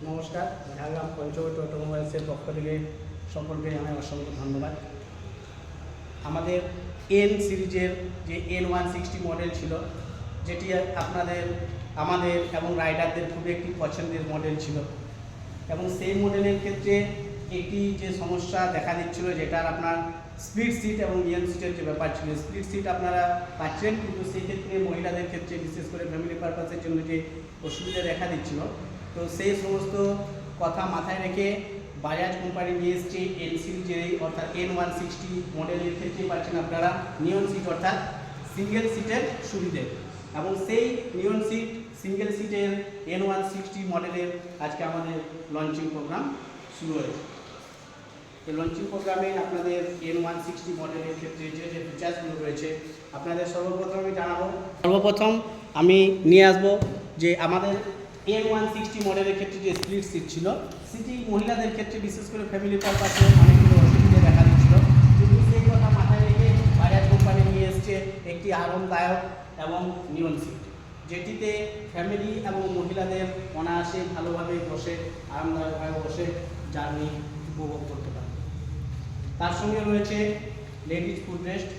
নমস্কার, ঝাড়গ্রাম পঞ্চবটি অটোমোবাইলসের পক্ষ থেকে সকলকে জানাই অসংখ্য ধন্যবাদ। আমাদের এন সিরিজের যে N160 মডেল ছিল, যেটি আমাদের এবং রাইডারদের খুবই একটি পছন্দের মডেল ছিল, এবং সেই মডেলের ক্ষেত্রে একটি যে সমস্যা দেখা দিচ্ছিল, যেটার আপনার স্প্লিট সিট এবং ইয়ং সিটের যে ব্যাপার ছিল। স্প্লিট সিট আপনারা পাচ্ছেন, কিন্তু সেই ক্ষেত্রে মহিলাদের ক্ষেত্রে বিশেষ করে ফ্যামিলি পারপাসের জন্য যে অসুবিধা দেখা দিচ্ছিল, তো সেই সমস্ত কথা মাথায় রেখে বাজাজ কোম্পানি নিয়ে এসছে এন সিরিজের অর্থাৎ N160 মডেলের ক্ষেত্রে পাচ্ছেন আপনারা নিয়ন সিট অর্থাৎ সিঙ্গেল সিটের সুবিধে, এবং সেই নিয়ন সিট সিঙ্গেল সিটের N160 মডেলের আজকে আমাদের লঞ্চিং প্রোগ্রাম শুরু হয়েছে। এই লঞ্চিং প্রোগ্রামে আপনাদের N160 মডেলের ক্ষেত্রে যে যে ফিচার্সগুলো রয়েছে আপনাদের সর্বপ্রথম আমি নিয়ে আসবো যে আমাদের N160 মডেলের ক্ষেত্রে যে স্প্লিট সিট ছিল, সেটি মহিলাদের ক্ষেত্রে বিশেষ করে ফ্যামিলি পারপাসে অনেকগুলো অসুবিধা দেখা দিচ্ছিল, কিন্তু সেই কথা মাথায় রেখে বাজাজ কোম্পানি নিয়ে এসছে একটি আরামদায়ক এবং নিয়ন সিট, যেটিতে ফ্যামিলি এবং মহিলাদের অনায়াসে ভালোভাবে বসে আরামদায়কভাবে বসে জার্নি উপভোগ করতে পারে। তার সঙ্গে রয়েছে লেডিজ ফুটরেস্ট,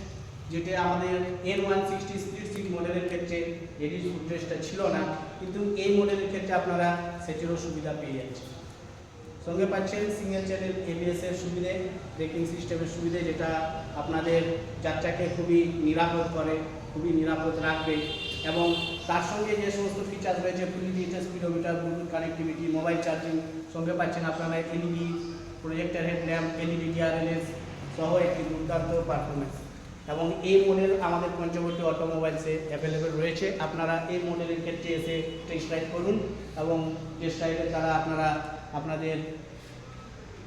যেটা আমাদের N160 স্প্লিট সিট মডেলের ক্ষেত্রে লেডিজ ফুটরেস্টটা ছিল না, কিন্তু এই মডেলের ক্ষেত্রে আপনারা সেটিরও সুবিধা পেয়ে যাচ্ছেন। সঙ্গে পাচ্ছেন সিঙ্গেল চ্যানেল ABS এর সুবিধে, ব্রেকিং সিস্টেমের সুবিধে, যেটা আপনাদের যাত্রাকে খুবই নিরাপদ করে, খুবই নিরাপদ রাখবে। এবং তার সঙ্গে যে সমস্ত ফিচার্স রয়েছে, fully digital speedometer, bluetooth connectivity, mobile charging, সঙ্গে পাচ্ছেন আপনারা LED projector headlamp, LED DRLS সহ একটি দুর্দান্ত পারফরমেন্স। এবং এই মডেল আমাদের পঞ্চবটি অটোমোবাইলসে অ্যাভেলেবেল রয়েছে। আপনারা এই মডেলের ক্ষেত্রে এসে টেস্ট রাইড করুন, এবং টেস্ট রাইডের দ্বারা আপনারা আপনাদের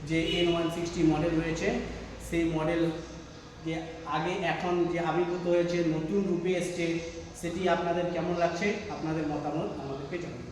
যে N160 মডেল রয়েছে, সেই মডেল যে আগে এখন যে আবির্ভূত হয়েছে, নতুন রূপে এসছে, সেটি আপনাদের কেমন লাগছে, আপনাদের মতামত আমাদেরকে জানান।